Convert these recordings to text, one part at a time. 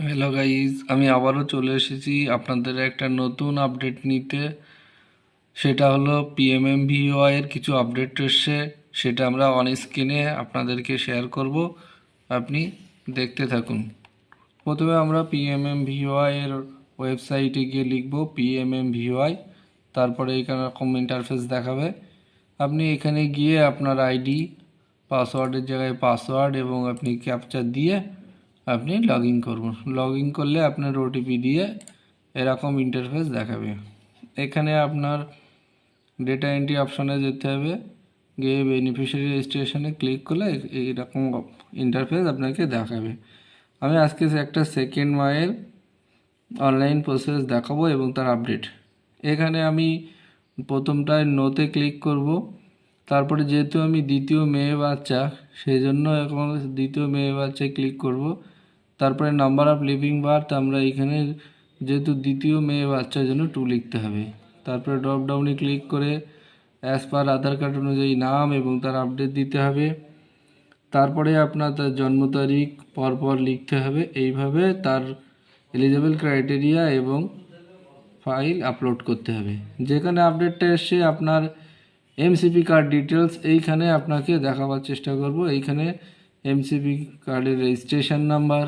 Hello guys, আমি আবারও চলে এসেছি আপনাদের একটা নতুন আপডেট নিতে। সেটা হলো পিএমএমভিওয়াই এর কিছু আপডেট এসছে, সেটা আমরা অন স্ক্রিনে আপনাদেরকে শেয়ার করব। আপনি দেখতে থাকুন। প্রথমে আমরা পিএমএমভিওয়াই এর ওয়েবসাইটে গিয়ে লিখব পিএমএমভিওয়াই, তারপরে এখানে এরকম ইন্টারফেস দেখাবে। আপনি এখানে গিয়ে আপনার আইডি, পাসওয়ার্ডের জায়গায় পাসওয়ার্ড এবং আপনি ক্যাপচা দিয়ে আপনি লগ ইন করুন। লগ ইন করলে আপনার ওটিপি দিয়ে এরকম ইন্টারফেস দেখাবে। এখানে আপনার ডেটা এন্ট্রি অপশানে যেতে হবে, গিয়ে বেনিফিশিয়ারি রেজিস্ট্রেশনে ক্লিক করলে এইরকম ইন্টারফেস আপনাকে দেখাবে। আমি আজকে একটা সেকেন্ড মায়ের অনলাইন প্রসেস দেখাবো এবং তার আপডেট। এখানে আমি প্রথমটায় নোতে ক্লিক করব। তারপরে যেহেতু আমি দ্বিতীয় মেয়ে বাচ্চা, সেই জন্য এখন দ্বিতীয় মেয়ে বাচ্চায় ক্লিক করব। তারপরে নাম্বার অফ লিভিং বার্থ আমরা এখানে যেহেতু দ্বিতীয় মেয়ে বাচ্চার জন্য 2 লিখতে হবে। তারপরে ড্রপ ডাউনে ক্লিক করে অ্যাজ পার আধার কার্ড অনুযায়ী নাম এবং তার আপডেট দিতে হবে। তারপরে আপনার তার জন্ম তারিখ পরপর লিখতে হবে। এইভাবে তার এলিজিবল ক্রাইটেরিয়া এবং ফাইল আপলোড করতে হবে। যেখানে আপডেটটা এসছে আপনার এমসিপি কার্ড ডিটেলস, এইখানে আপনাকে দেখাবার চেষ্টা করব। এইখানে এমসিপি কার্ডের রেজিস্ট্রেশন নাম্বার,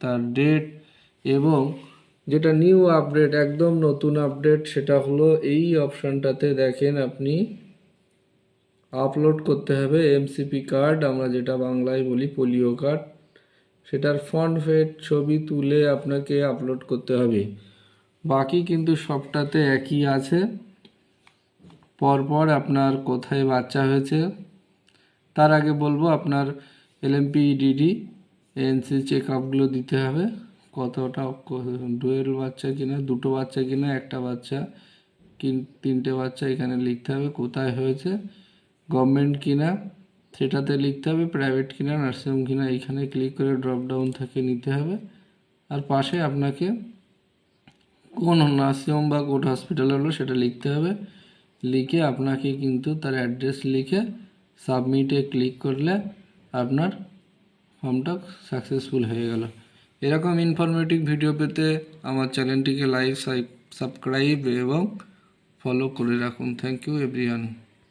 তার ডেট এবং যেটা নিউ আপডেট, একদম নতুন আপডেট, সেটা হলো এই অপশানটাতে দেখেন আপনি আপলোড করতে হবে এমসিপি কার্ড, আমরা যেটা বাংলায় বলি পোলিও কার্ড। সেটার ফ্রন্ট পেজ ছবি তুলে আপনাকে আপলোড করতে হবে। বাকি কিন্তু সবটাতে একই আছে। পরপর আপনার কোথায় বাচ্চা হয়েছে, তার আগে বলবো আপনার এলএমপিডিডি এনসি চেক আপগুলো দিতে হবে। কতটা ডুয়েল বাচ্চা কিনা, দুটো বাচ্চা কিনা, একটা বাচ্চা কি তিনটে বাচ্চা, এখানে লিখতে হবে। কোথায় হয়েছে, গভর্নমেন্ট কিনা সেটাতে লিখতে হবে, প্রাইভেট কিনা, নার্সিংহোম কিনা, এইখানে ক্লিক করে ড্রপ ডাউন থেকে নিতে হবে। আর পাশে আপনাকে কোন নার্সিংহোম বা কোন হসপিটাল হলো সেটা লিখতে হবে। লিখে আপনাকে কিন্তু তার অ্যাড্রেস লিখে সাবমিটে ক্লিক করলে আপনার ফর্মটা সাকসেসফুল হয়ে গেল। এরকম ইনফরমেটিভ ভিডিও পেতে আমার চ্যানেলটিকে লাইক, সাবস্ক্রাইব এবং ফলো করে রাখুন। Thank you everyone.